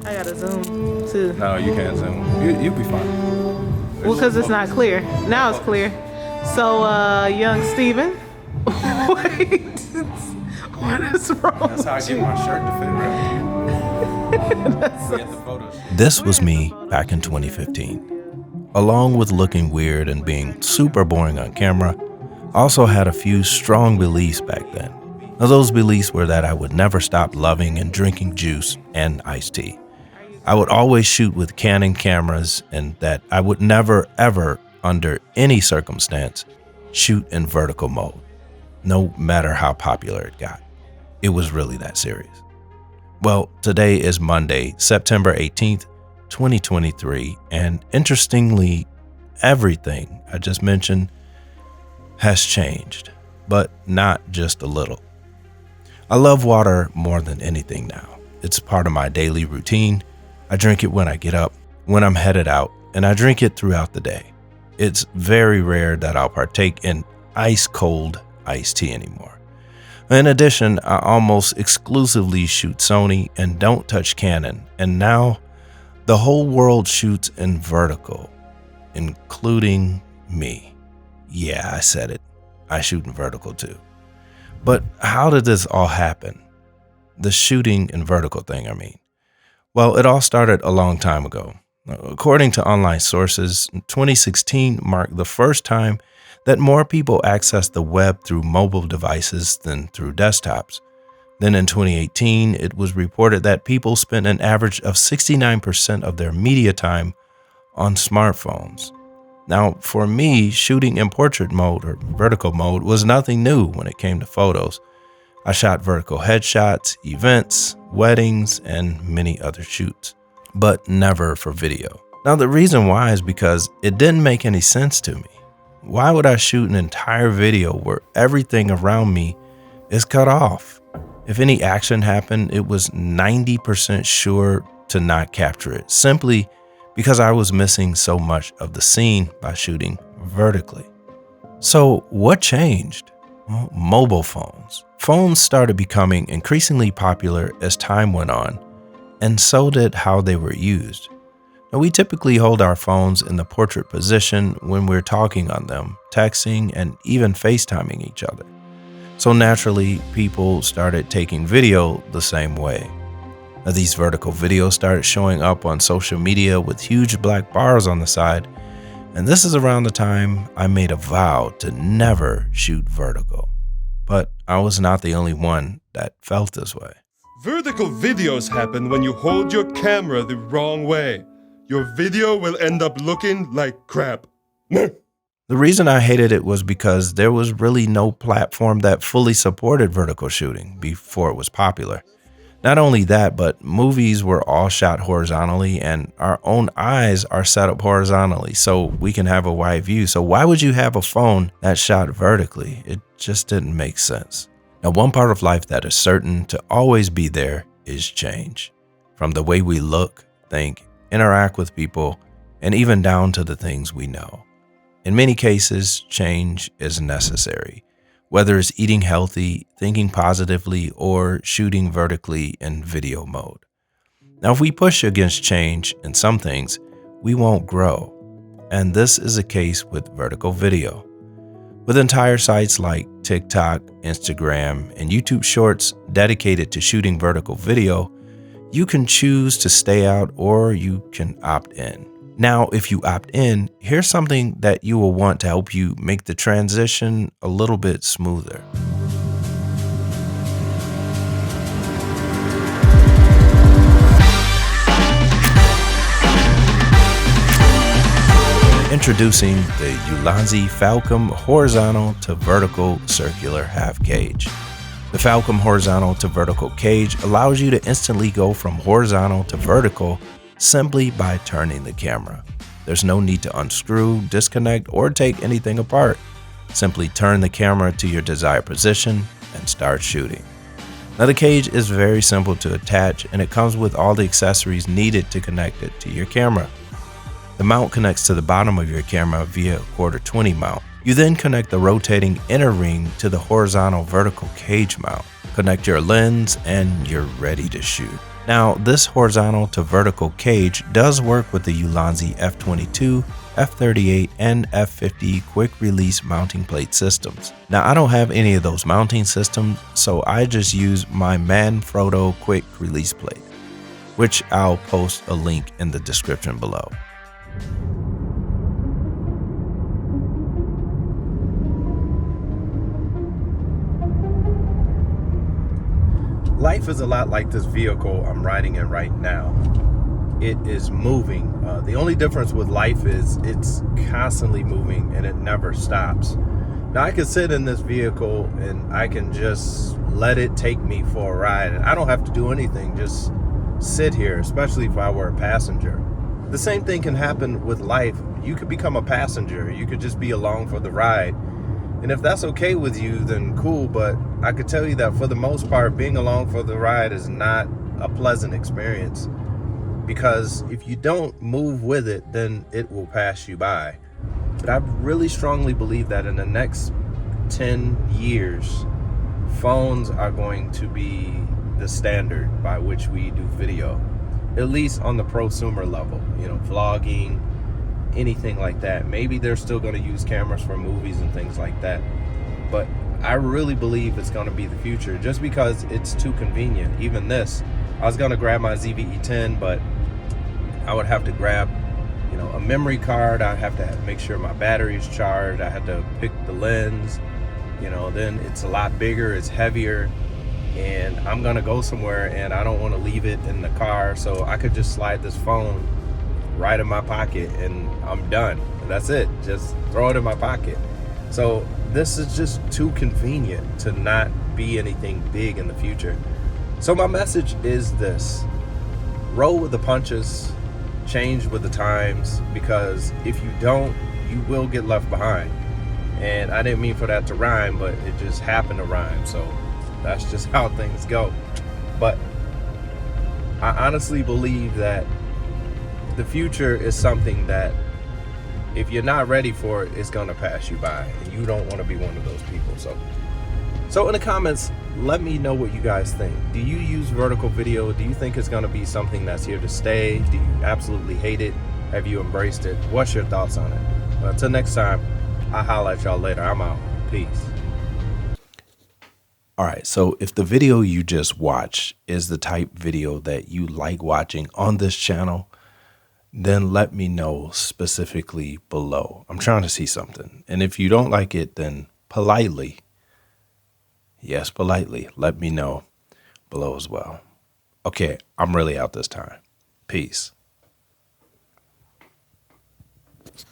I gotta zoom too. No, you can't zoom. You'll be fine. Well, because it's not clear. Now it's clear. So, young Steven. Wait. What is wrong? That's how I get my shirt to fit right. This was me back in 2015. Along with looking weird and being super boring on camera, I also had a few strong beliefs back then. Now, those beliefs were that I would never stop loving and drinking juice and iced tea. I would always shoot with Canon cameras, and that I would never, ever, under any circumstance, shoot in vertical mode, no matter how popular it got. It was really that serious. Well, today is Monday, September 18th, 2023, and interestingly, everything I just mentioned has changed, but not just a little. I love water more than anything now. It's part of my daily routine. I drink it when I get up, when I'm headed out, and I drink it throughout the day. It's very rare that I'll partake in ice cold iced tea anymore. In addition, I almost exclusively shoot Sony and don't touch Canon, and now the whole world shoots in vertical, including me. Yeah, I said it. I shoot in vertical too. But how did this all happen? The shooting in vertical thing, I mean. Well, it all started a long time ago. According to online sources, 2016 marked the first time that more people accessed the web through mobile devices than through desktops. Then in 2018, it was reported that people spent an average of 69% of their media time on smartphones. Now, for me, shooting in portrait mode or vertical mode was nothing new when it came to photos. I shot vertical headshots, events, weddings, and many other shoots, but never for video. Now, the reason why is because it didn't make any sense to me. Why would I shoot an entire video where everything around me is cut off? If any action happened, it was 90% sure to not capture it, simply because I was missing so much of the scene by shooting vertically. So what changed? Well, mobile phones. Phones started becoming increasingly popular as time went on, and so did how they were used. Now, we typically hold our phones in the portrait position when we're talking on them, texting, and even FaceTiming each other. So naturally, people started taking video the same way. Now, these vertical videos started showing up on social media with huge black bars on the side, and this is around the time I made a vow to never shoot vertical. But I was not the only one that felt this way. Vertical videos happen when you hold your camera the wrong way. Your video will end up looking like crap. The reason I hated it was because there was really no platform that fully supported vertical shooting before it was popular. Not only that, but movies were all shot horizontally, and our own eyes are set up horizontally so we can have a wide view. So why would you have a phone that's shot vertically? It just didn't make sense. Now, one part of life that is certain to always be there is change. From the way we look, think, interact with people, and even down to the things we know. In many cases, change is necessary, whether it's eating healthy, thinking positively, or shooting vertically in video mode. Now, if we push against change in some things, we won't grow. And this is the case with vertical video. With entire sites like TikTok, Instagram, and YouTube Shorts dedicated to shooting vertical video, you can choose to stay out or you can opt in. Now, if you opt in, here's something that you will want to help you make the transition a little bit smoother. Introducing the Ulanzi Falcom Horizontal to Vertical Circular Half Cage. The Falcom Horizontal to Vertical Cage allows you to instantly go from horizontal to vertical simply by turning the camera. There's no need to unscrew, disconnect, or take anything apart. Simply turn the camera to your desired position and start shooting. Now, the cage is very simple to attach, and it comes with all the accessories needed to connect it to your camera. The mount connects to the bottom of your camera via a 1/4-20 mount. You then connect the rotating inner ring to the horizontal vertical cage mount. Connect your lens and you're ready to shoot. Now, this horizontal to vertical cage does work with the Ulanzi F22, F38, and F50 quick release mounting plate systems. Now, I don't have any of those mounting systems, so I just use my Manfrotto quick release plate, which I'll post a link in the description below. Life is a lot like this vehicle I'm riding in right now. It is moving. The only difference with life is it's constantly moving and it never stops. Now I can sit in this vehicle and I can just let it take me for a ride, and I don't have to do anything, just sit here, especially if I were a passenger. The same thing can happen with life. You could become a passenger. You could just be along for the ride. And if that's okay with you, then cool, but I could tell you that for the most part, being along for the ride is not a pleasant experience, because if you don't move with it, then it will pass you by. But I really strongly believe that in the next 10 years, phones are going to be the standard by which we do video, at least on the prosumer level, you know, vlogging, anything like that. Maybe they're still going to use cameras for movies and things like that, but I really believe it's going to be the future, just because it's too convenient. Even this, I was going to grab my ZVE10, but I would have to grab, you know, a memory card. I have to make sure my battery is charged. I had to pick the lens, you know, then it's a lot bigger, it's heavier, and I'm going to go somewhere and I don't want to leave it in the car, so I could just slide this phone right in my pocket and I'm done. That's it, just throw it in my pocket. So this is just too convenient to not be anything big in the future. So my message is this: roll with the punches, change with the times, because if you don't, you will get left behind. And I didn't mean for that to rhyme, but it just happened to rhyme, so that's just how things go. But I honestly believe that the future is something that if you're not ready for it, it's gonna pass you by, and you don't want to be one of those people. So in the comments, let me know what you guys think. Do you use vertical video? Do you think it's gonna be something that's here to stay? Do you absolutely hate it? Have you embraced it? What's your thoughts on it? Well, until next time, I'll holler at y'all later. I'm out. Peace. All right, so if the video you just watched is the type video that you like watching on this channel, then let me know specifically below. I'm trying to see something. And if you don't like it, then politely, yes, politely, let me know below as well. Okay, I'm really out this time. Peace.